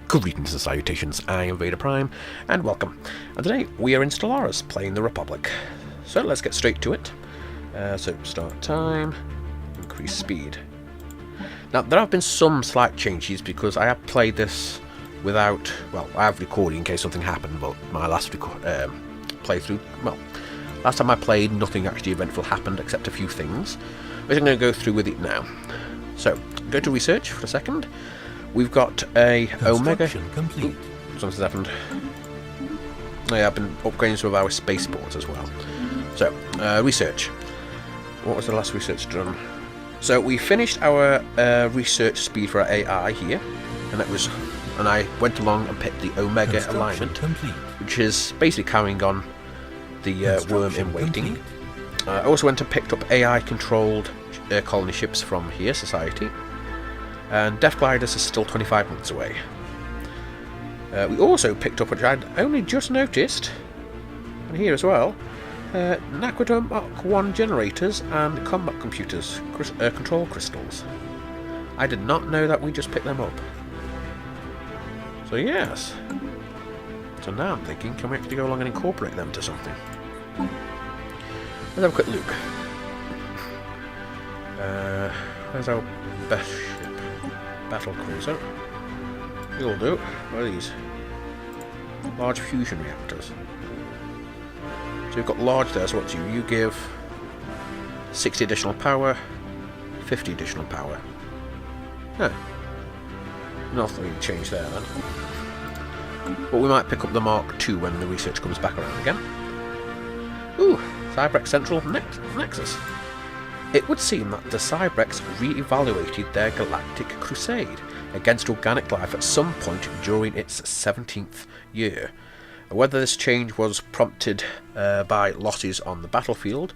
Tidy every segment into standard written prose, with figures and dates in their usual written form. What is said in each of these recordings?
Greetings and salutations, I am Vader Prime, and welcome. And today we are in Stellaris, playing the Republic. So let's get straight to it. So start time, increase speed. Now there have been some slight changes because I have played this without, well, I have recorded in case something happened, but my last playthrough, well, last time I played nothing actually eventful happened except a few things, which I'm going to go through with it now. So, go to research for a second. We've got a Omega. Complete. Something's happened. Oh yeah, I've been upgrading some of our spaceports as well. So, research. What was the last research done? So we finished our research speed for our AI here, and that was, and I went along and picked the Omega alignment, Complete. which is basically carrying on the worm in waiting. I also went and picked up AI-controlled colony ships from here, Society. And Death Gliders are still 25 months away. We also picked up, which I'd only just noticed, and here as well, Naquator Mark 1 generators and combat computers, control crystals. I did not know that we just picked them up. So yes. So now I'm thinking, can we actually go along and incorporate them to something? Let's have a quick look. Where's our best ship? Battle cruiser. You'll do. What are these? Large fusion reactors. So you've got large there, so what do you give? 60 additional power, 50 additional power. Huh. Nothing changed there then. But we might pick up the Mark II when the research comes back around again. Ooh, Cybrex Central Nexus. It would seem that the Cybrex re-evaluated their galactic crusade against organic life at some point during its 17th year. Whether this change was prompted by losses on the battlefield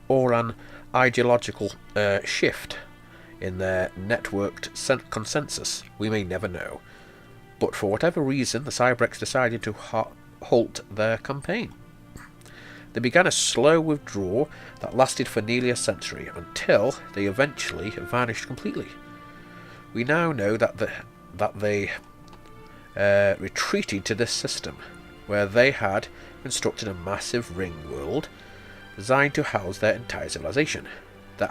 or an ideological shift in their networked consensus, we may never know. But for whatever reason, the Cybrex decided to halt their campaign. They began a slow withdrawal that lasted for nearly a century, until they eventually vanished completely. We now know that they retreated to this system, where they had constructed a massive ring world designed to house their entire civilization. They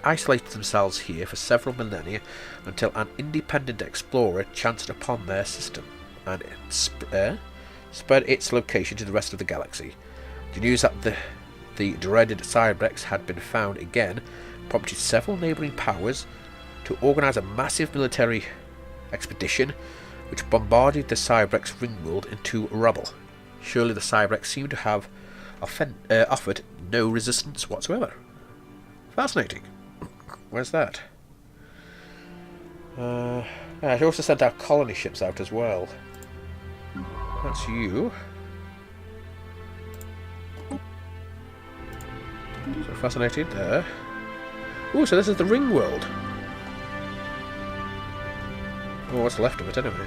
isolated themselves here for several millennia until an independent explorer chanced upon their system, and it spread its location to the rest of the galaxy. The news that the dreaded Cybrex had been found again prompted several neighbouring powers to organise a massive military expedition which bombarded the Cybrex ringworld into rubble. Surely the Cybrex seemed to have offered no resistance whatsoever. Fascinating. Where's that? She also sent our colony ships out as well. That's you. So fascinated there. Ooh, so this is the ring world. Oh, what's left of it anyway?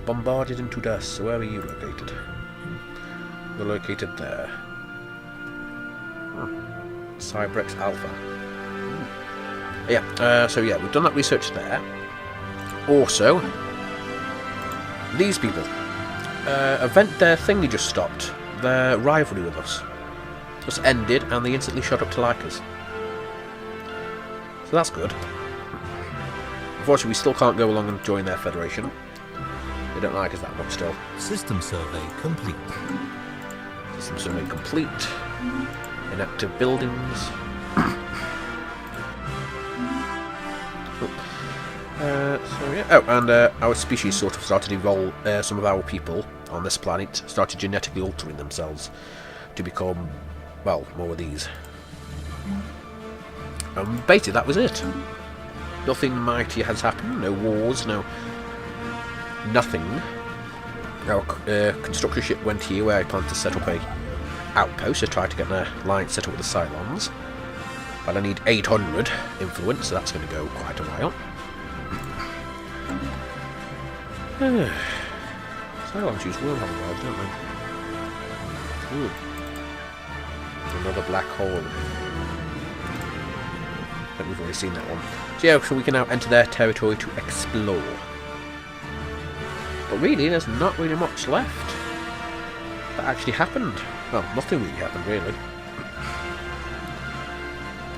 Bombarded into dust. So where are you located? You're located there. Cybrex Alpha. Yeah, so yeah, we've done that research there. Also, these people. Their thing they just stopped. Their rivalry with us just ended, and they instantly shot up to like us. So that's good. Unfortunately, we still can't go along and join their federation. They don't like us that much still. System survey complete. System survey complete. Inactive buildings. So yeah. Oh, and our species sort of started to evolve. Some of our people on this planet started genetically altering themselves to become, well, more of these. And basically that was it. Nothing mighty has happened. No wars. No. Nothing. Our construction ship went here, where I plan to set up a outpost to try to get an alliance set up with the Cylons. But I need 800 influence, so that's going to go quite a while. Cylons use wormhole drives, don't they? Ooh. Another black hole. we've already seen that one. So yeah, so we can now enter their territory to explore. But really, there's not really much left that actually happened. Well, nothing really happened, really.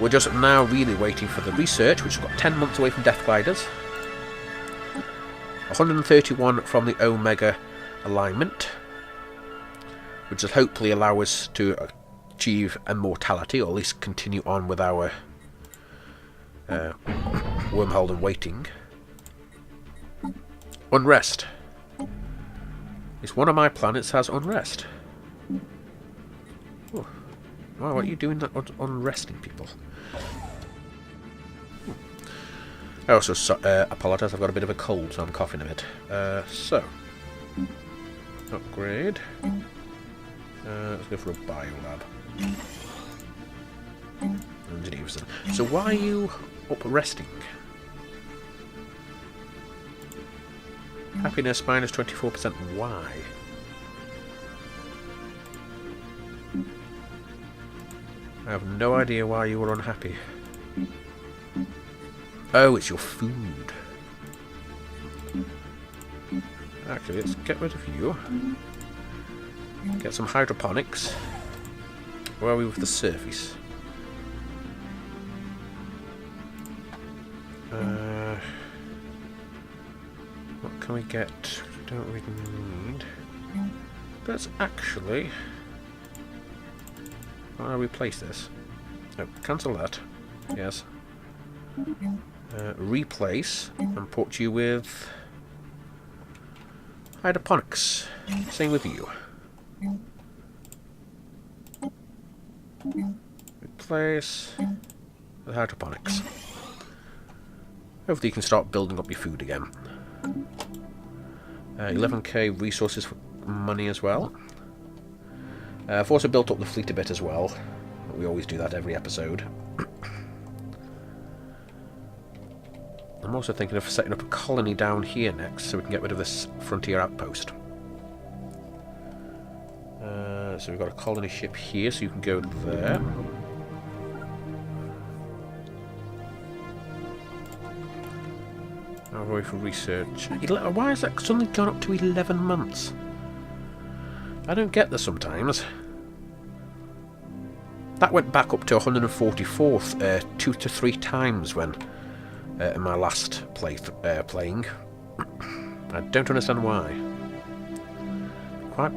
We're just now really waiting for the research, which has got 10 months away from Death Gliders. 131 from the Omega alignment, which will hopefully allow us to achieve immortality, or at least continue on with our wormhole and waiting. Unrest. It's one of my planets has unrest. Oh. Why are you doing that unresting people? I also apologise, I've got a bit of a cold, so I'm coughing a bit. So, upgrade. Let's go for a biolab. Engineers. So why are you up resting? Happiness minus 24%. Why? I have no idea why you were unhappy. Oh, it's your food. Actually, let's get rid of you. Get some hydroponics. Where are we with the surface? What can we get? Don't really need. Let's actually... I'll replace this. Oh, cancel that. Yes. Replace and put you with hydroponics. Same with you. Replace with hydroponics. Hopefully you can start building up your food again. 11k resources for money as well. I've also built up the fleet a bit as well. We always do that every episode. I'm also thinking of setting up a colony down here next, so we can get rid of this frontier outpost. So we've got a colony ship here, so you can go there. Now away for research. Why has that suddenly gone up to 11 months? I don't get this sometimes. That went back up to 144th 2 to 3 times when in my last playing. I don't understand why. Quite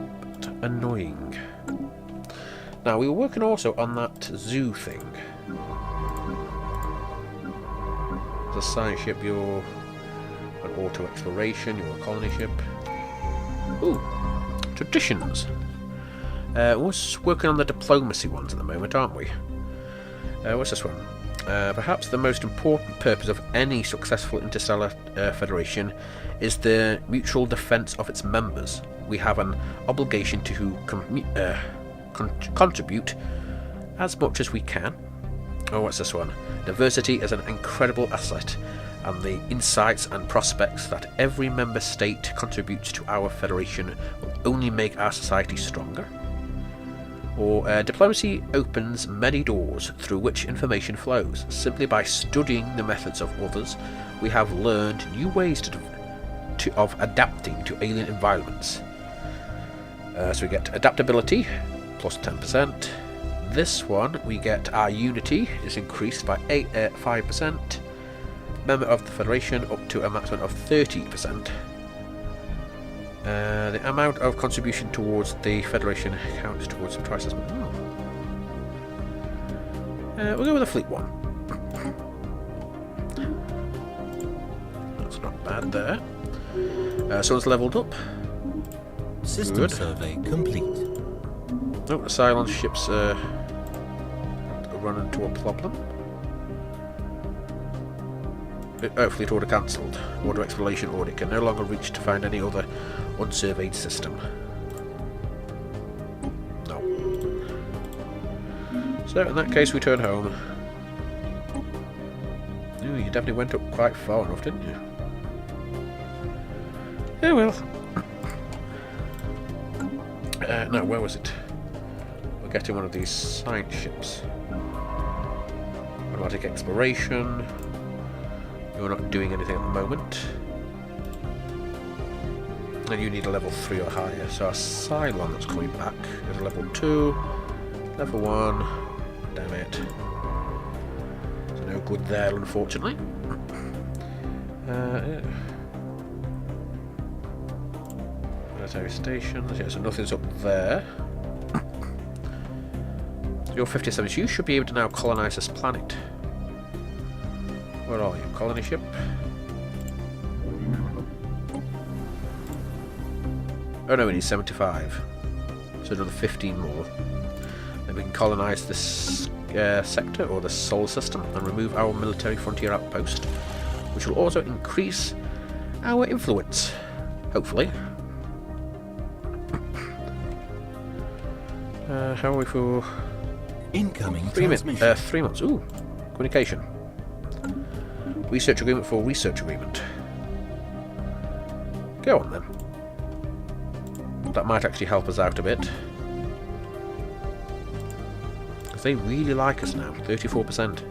annoying. Now, we were working also on that zoo thing. The science ship, you're an auto exploration, you're a colony ship. Ooh, traditions. We're working on the diplomacy ones at the moment, aren't we? What's this one? Perhaps the most important purpose of any successful interstellar federation is the mutual defense of its members. We have an obligation to contribute as much as we can. Oh, what's this one? Diversity is an incredible asset, and the insights and prospects that every member state contributes to our federation will only make our society stronger. Or diplomacy opens many doors through which information flows. Simply by studying the methods of others, we have learned new ways of adapting to alien environments. So we get adaptability, plus 10%. This one, we get our unity is increased by 5%. Member of the Federation up to a maximum of 30%. The amount of contribution towards the Federation counts towards twice as much. We'll go with the fleet one. That's not bad there. Someone's leveled up. System Good. survey complete. Oh, the Cylon ships run into a problem. Oh, fleet order cancelled. Order exploration order can no longer reach to find any other unsurveyed system. No. So in that case we turn home. Ooh, you definitely went up quite far enough, didn't you? Yeah, well. No, where was it? We're getting one of these science ships. One of Arctic exploration. You're not doing anything at the moment. And you need a level 3 or higher. So our Cylon that's coming back is a level 2, level 1. Damn it. So no good there, unfortunately. Military stations. Yeah, so nothing's up there. So you're 57. So you should be able to now colonize this planet. Where are you? Colony ship? Oh no, we need 75. So another 15 more. Then we can colonize this sector, or the solar system, and remove our military frontier outpost, which will also increase our influence. Hopefully. How are we for... Incoming 3 transmission. 3 months. Ooh, communication. Research agreement for research agreement. Go on then. That might actually help us out a bit. Because they really like us now. 34%.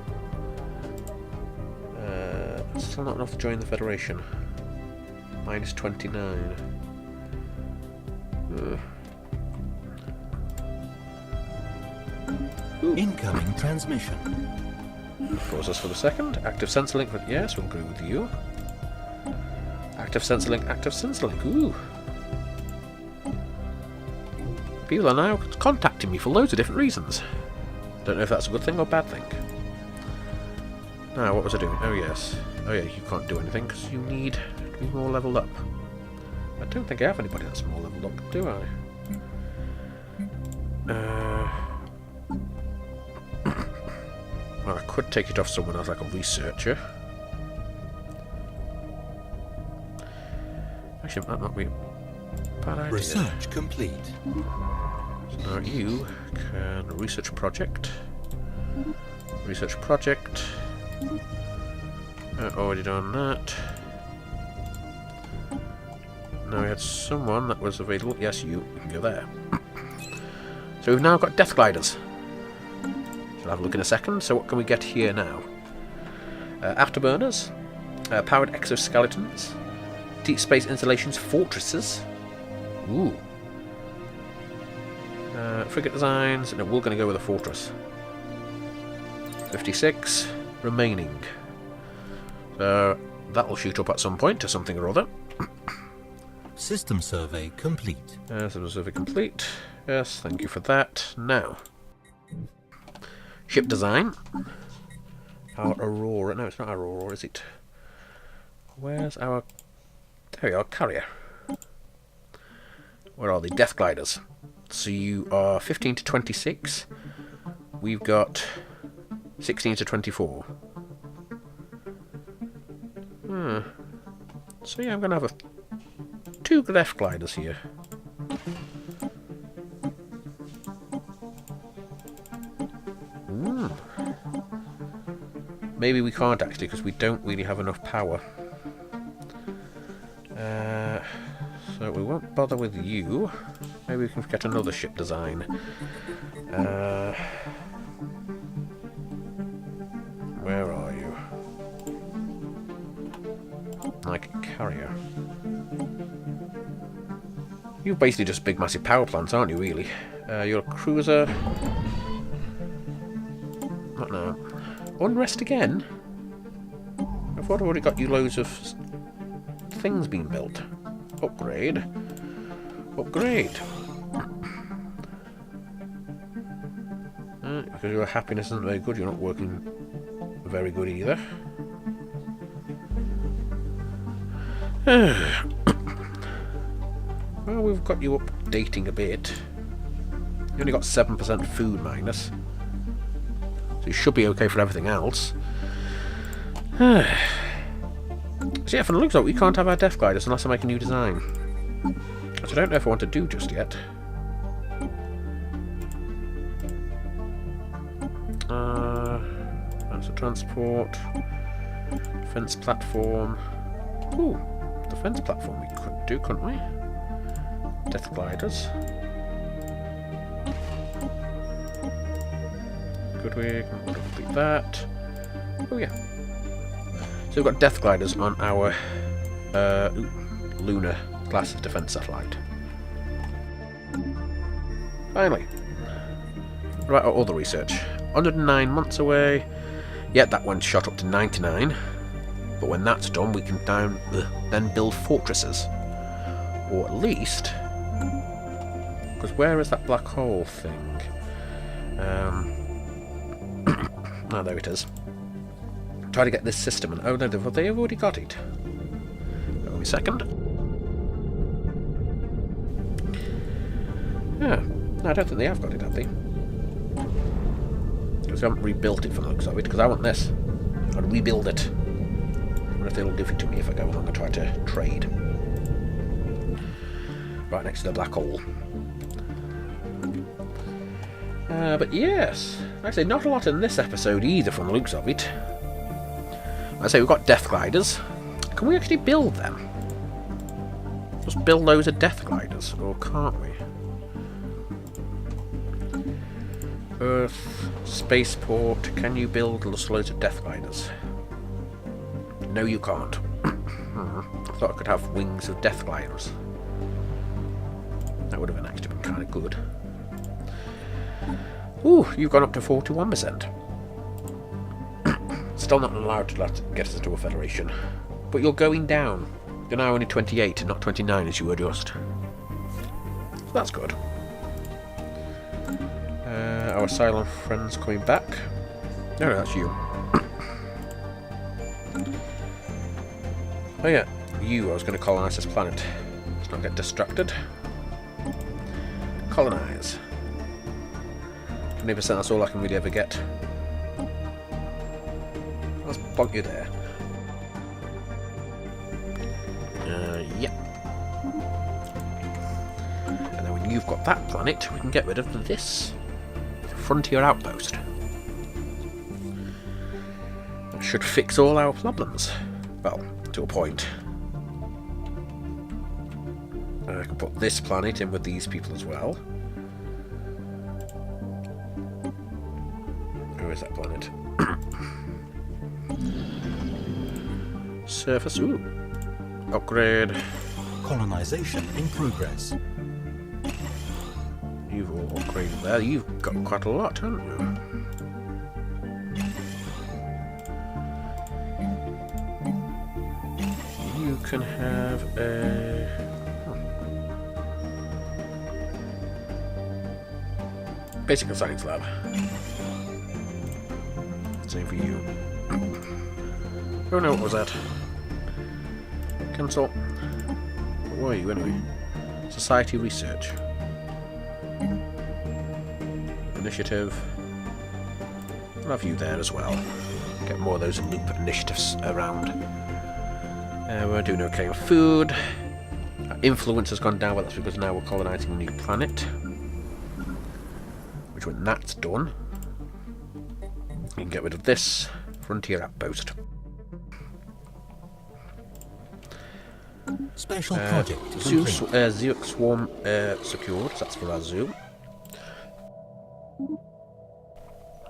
Still not enough to join the Federation. Minus 29. Incoming transmission. Pause us for the second. Active sensor link. Yes, we'll agree with you. Active sensor link. Active sensor link. Ooh. People are now contacting me for loads of different reasons. Don't know if that's a good thing or a bad thing. Now, what was I doing? Oh yes. Oh yeah, you can't do anything because you need to be more leveled up. I don't think I have anybody that's more leveled up, do I? Well, I could take it off someone else, like a researcher. Actually, that might be a bad idea. Research complete. So now you can research project. Research project. Already done that. Now we had someone that was available. Yes, you can go there. So we've now got death gliders. I'll have a look in a second. So what can we get here now? Afterburners, powered exoskeletons, deep space installations, fortresses. Ooh. Frigate designs. No, we're going to go with a fortress. 56 remaining. So that will shoot up at some point to something or other. System survey complete. System survey complete. Yes, thank you for that. Now, ship design. Our Aurora. No, it's not our Aurora, is it? Where's our... There we are, carrier. Where are the Death Gliders? So you are 15 to 26. We've got 16 to 24. So yeah, I'm going to have 2 Death Gliders here. Maybe we can't actually, because we don't really have enough power. So we won't bother with you. Maybe we can get another ship design. Where are you? Like a carrier. You're basically just big massive power plants, aren't you, really? You're a cruiser. Not now. Unrest again? I thought I've already got you loads of things being built. Upgrade. Upgrade. Because your happiness isn't very good, you're not working very good either. Well, we've got you updating a bit. You only got 7% food minus. So you should be okay for everything else. So yeah, from the looks of it, we can't have our Death Gliders unless I make a new design. Which I don't know if I want to do just yet. That's a transport. Defense platform. Ooh, defense platform we could do, couldn't we? Death Gliders. Could we complete that? Oh yeah. So we've got Death Gliders on our lunar class defense satellite. Finally. Right, our other research. 109 months away. Yeah, that one shot up to 99. But when that's done, we can then build fortresses. Or at least... Because where is that black hole thing? Oh, there it is. Try to get this system, and oh no, they've already got it. Wait a second. Yeah, no, I don't think they have got it, have they? Because they haven't rebuilt it from the looks of it, because I want this. I'd rebuild it. I wonder if they'll give it to me if I go along and try to trade. Right next to the black hole. But yes, like I say, not a lot in this episode either from the looks of it. Like I say, we've got Death Gliders. Can we actually build them? Just build loads of Death Gliders, or can't we? Earth, Spaceport, can you build loads of Death Gliders? No, you can't. I thought I could have wings of Death Gliders. That would have actually been kind of good. Ooh, you've gone up to 41%. Still not allowed to get us into a federation. But you're going down. You're now only 28 and not 29 as you were just. So that's good. Our Cylon friends coming back. No, that's you. Oh yeah, you, I was going to colonise this planet. Let's not get distracted. Colonise. 20%, that's all I can really ever get. Let's bonk you there. Yep. And then when you've got that planet, we can get rid of this frontier outpost. That should fix all our problems. Well, to a point. I can put this planet in with these people as well. Where is that planet? Surface, ooh. Upgrade. Colonization in progress. You've all upgraded there. You've got quite a lot, haven't you? You can have a... Basic Science Lab. Same for you. Oh no, what was that? Cancel. What were you anyway? Society Research. Initiative. I'll have you there as well. Get more of those loop initiatives around. We're doing okay with food. Our influence has gone down, but that's because now we're colonising a new planet. Which, when that's done, we can get rid of this frontier outpost. Special project Zoo Swarm secured. So that's for our zoo.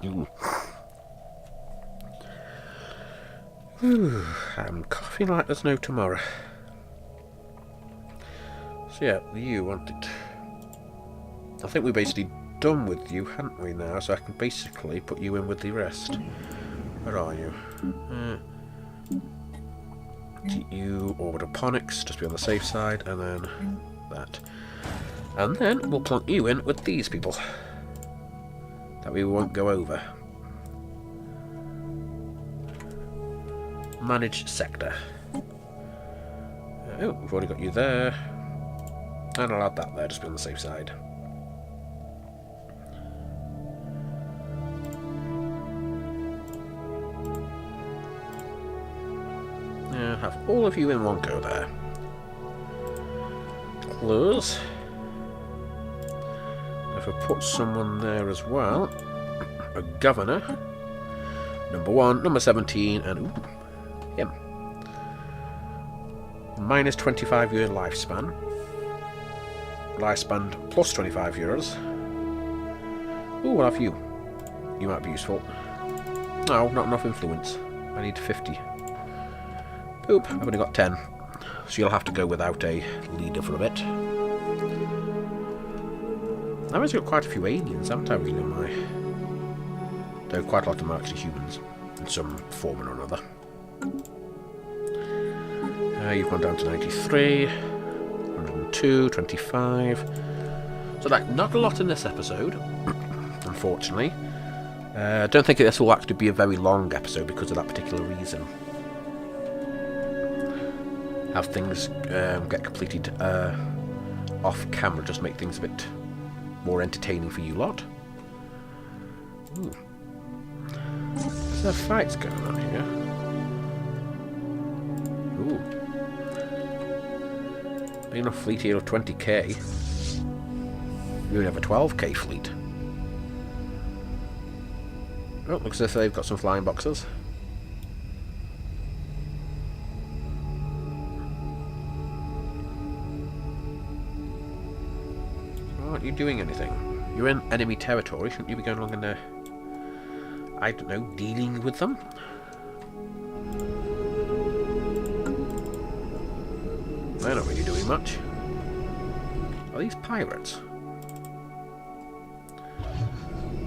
Ooh. Ooh, I'm coughing like there's no tomorrow. So yeah, you wanted. I think we're basically done with you, haven't we now? So I can basically put you in with the rest. Where are you? You orbital Pontifex, just be on the safe side, and then that. And then we'll plunk you in with these people. That we won't go over. Manage sector. Oh, we've already got you there. And I'll add that there, just be on the safe side. Yeah, have all of you in one go there. Close. If I put someone there as well, a governor, number 1, number 17, and ooh, him. Minus 25 year lifespan. Lifespan plus 25 years. Ooh, what have you? You might be useful. No, not enough influence. I need 50. Oop, I've only got 10. So you'll have to go without a leader for a bit. I've actually got quite a few aliens, haven't I, really, on my... Though quite a lot of them are actually humans, in some form or another. You've gone down to 93, 102, 25. So like, not a lot in this episode, unfortunately. I don't think this will actually be a very long episode because of that particular reason. Have things get completed off camera, just make things a bit more entertaining for you lot. Ooh. There's no fights going on here. Ooh. Big enough fleet here of 20k. We only have a 12k fleet. Oh, looks as if they've got some flying boxes. Aren't you doing anything? You're in enemy territory, shouldn't you be going along in there? I don't know, dealing with them? They're not really doing much. Are these pirates?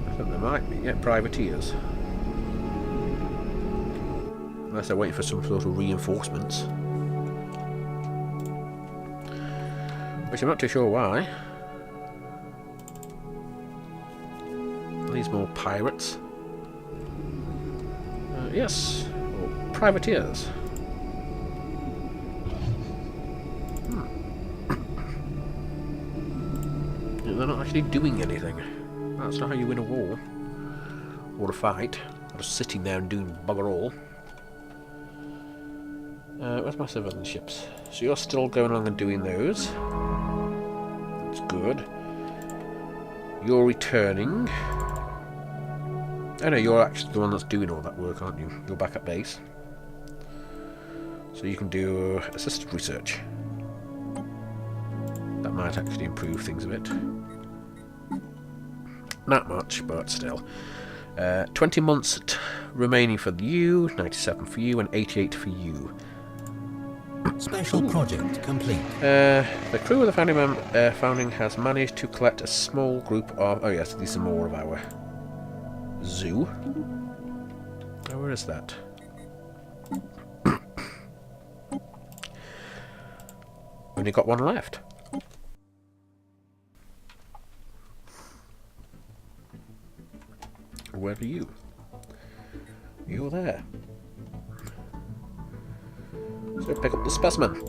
I think they might be, yeah, privateers. Unless they're waiting for some sort of reinforcements. Which I'm not too sure why. Are these more pirates? Yes, or privateers. They're not actually doing anything. That's not how you win a war. Or a fight. Or just sitting there and doing bugger all. Where's my civilian ships? So you're still going along and doing those. That's good. You're returning. Oh no, you're actually the one that's doing all that work, aren't you? You're back at base. So you can do assisted research. That might actually improve things a bit. Not much, but still. 20 months remaining for you, 97 for you, and 88 for you. Special project complete. The crew of the founding has managed to collect a small group of... Oh yes, these are more of our zoo. Oh, where is that? Only got one left. Where are you? You're there. So pick up the specimen.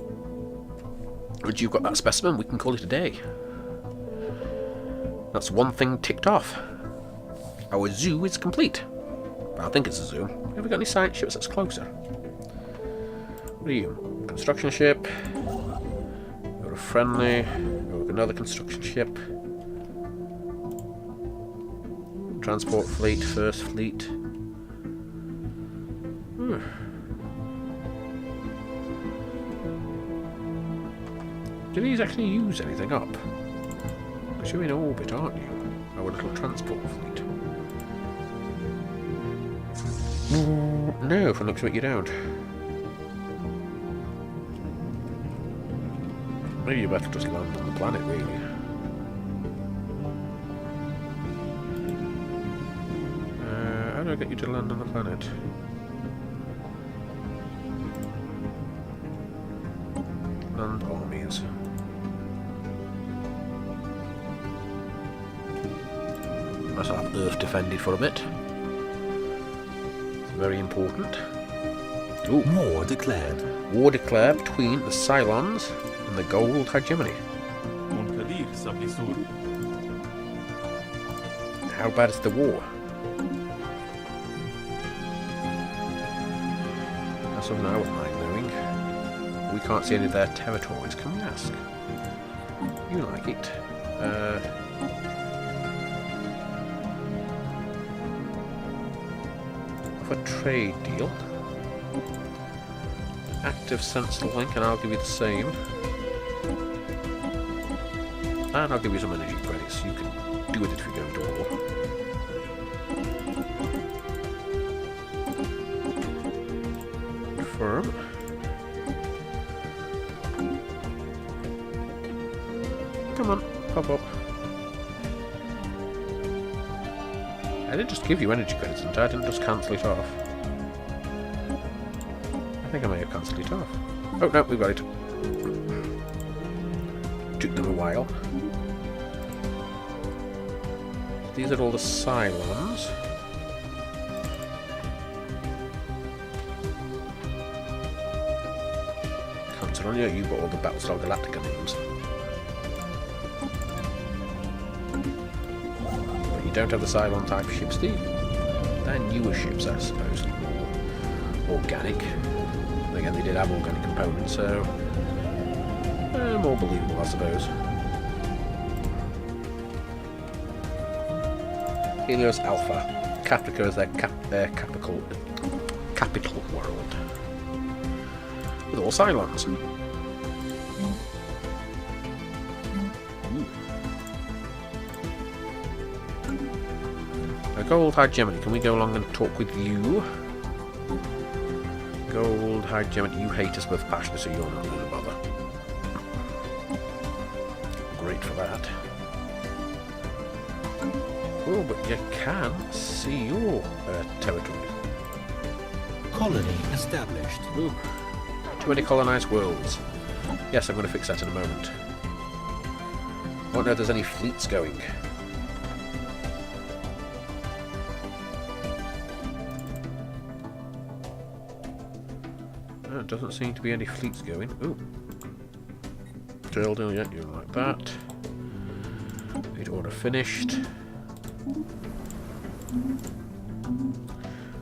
Once you've got that specimen, we can call it a day. That's one thing ticked off. Our zoo is complete. But I think it's a zoo. Have we got any science ships that's closer? What are you? Construction ship. You're a friendly. You're another construction ship. Transport fleet, first fleet. Do these actually use anything up? Because you're in orbit, aren't you? Our little transport fleet. No, from looks what you don't. Maybe you better just land on the planet, really. How do I get you to land on the planet? Land armies. Must have Earth defended for a bit. It's very important. Ooh. War declared. War declared between the Cylons and the Goa'uld hegemony. How bad is the war? That's something I wouldn't mind knowing. We can't see any of their territories. Can we ask? You like it? Of a trade deal. Active sensor link, and I'll give you the same. And I'll give you some energy credits. You can do with it if you're going to war. confirm. Come on, pop up. I didn't just give you energy credits, didn't I? I didn't just cancel it off. I think I may have cancelled it off. Oh no, we've got it. Took them a while. These are all the Cylons. Cancel on you, you've got all the Battlestar Galactica names. But you don't have the Cylon type ships, do you? They're newer ships, I suppose, more organic. And again, they did have organic components, so more believable, I suppose. Helios Alpha. Caprica is their capital world. With all Cylons. Goa'uld Hegemony, can we go along and talk with you? Goa'uld Hegemony, you hate us with passion, so you're not going to bother. Great for that. Oh, but you can see your territory. Colony established. Ooh. Too many colonised worlds. Yes, I'm going to fix that in a moment. I don't know if there's any fleets going. There doesn't seem to be any fleets going. Ooh. Drilled in yet, you like that. Need order finished.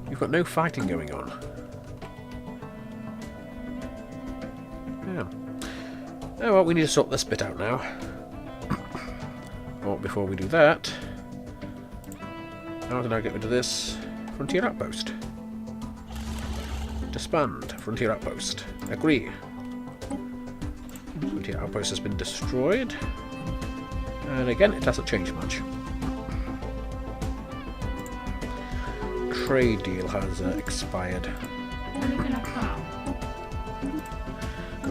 You've got no fighting going on. Yeah. Oh well, we need to sort this bit out now. But before we do that, how can I get rid of this frontier outpost? Disband frontier outpost. Agree. Frontier outpost has been destroyed. And again, it hasn't changed much. Trade deal has expired.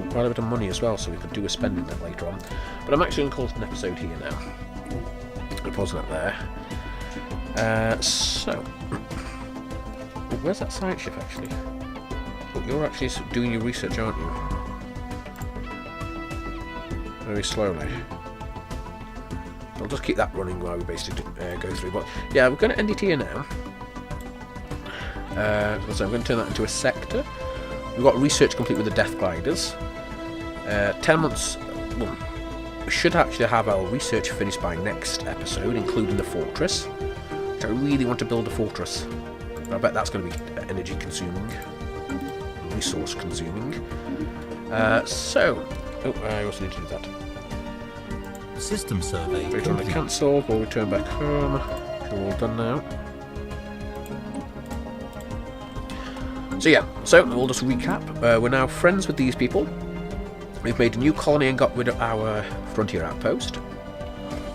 Quite a bit of money as well, so we could do a spending that later on. But I'm actually going to call it an episode here now. I'll pause that there. So, where's that science ship actually? Oh, you're actually doing your research, aren't you? Very slowly. I'll just keep that running while we basically go through. But yeah, we're going to end it here now. So I'm going to turn that into a sector. We've got research complete with the Death Gliders. 10 months. Well, we should actually have our research finished by next episode, including the fortress. Which I really want to build a fortress. But I bet that's going to be energy consuming, resource consuming. I also need to do that. System survey. Wait on the cancel. We'll return back home. We're all done now. So yeah, we'll just recap. We're now friends with these people. We've made a new colony and got rid of our frontier outpost.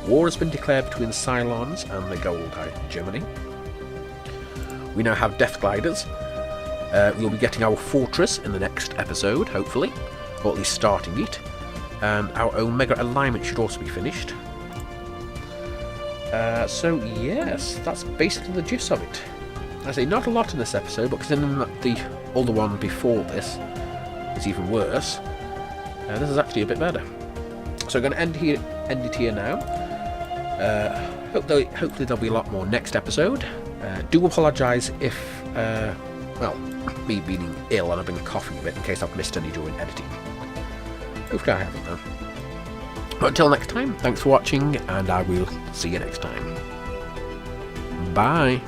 War has been declared between the Cylons and the Goa'uld Hegemony. We now have Death Gliders. We'll be getting our fortress in the next episode, hopefully, or at least starting it. And our Omega alignment should also be finished. So yes, that's basically the gist of it. I say not a lot in this episode, but considering that the other one before this is even worse, this is actually a bit better. So I'm going to end it here now. Hopefully there'll be a lot more next episode. Do apologise if, me being ill and I've been coughing a bit in case I've missed any during editing. Hopefully I haven't though. But until next time, thanks for watching, and I will see you next time. Bye!